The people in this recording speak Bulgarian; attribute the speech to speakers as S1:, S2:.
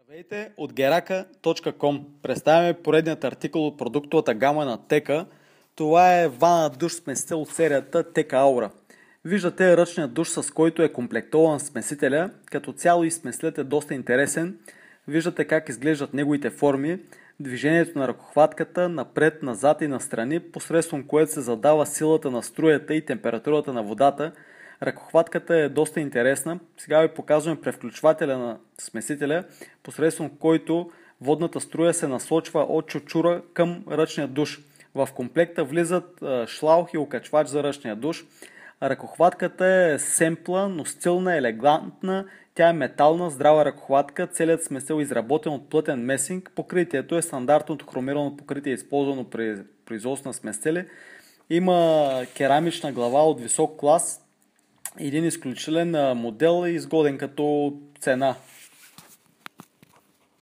S1: Здравейте от geraka.com. Представяме поредният артикъл от продуктовата гама на Teka. Това е вана душ смесител от серията Teka Aura. Виждате ръчният душ, с който е комплектован смесителя. Като цяло и смесителят е доста интересен. Виждате как изглеждат неговите форми, движението на ръкохватката, напред, назад и настрани, посредством което се задава силата на струята и температурата на водата. Ръкохватката е доста интересна. Сега ви показваме превключвателя на смесителя, посредством който водната струя се насочва от чучура към ръчния душ. В комплекта влизат шлаух и окачвач за ръчния душ. Ръкохватката е семпла, но стилна, елегантна. Тя е метална, здрава ръкохватка. Целият смесител е изработен от плътен месинг. Покритието е стандартното хромирано покритие, използвано при производство на смесители. Има керамична глава от висок клас. Един изключителен модел, изгоден като цена.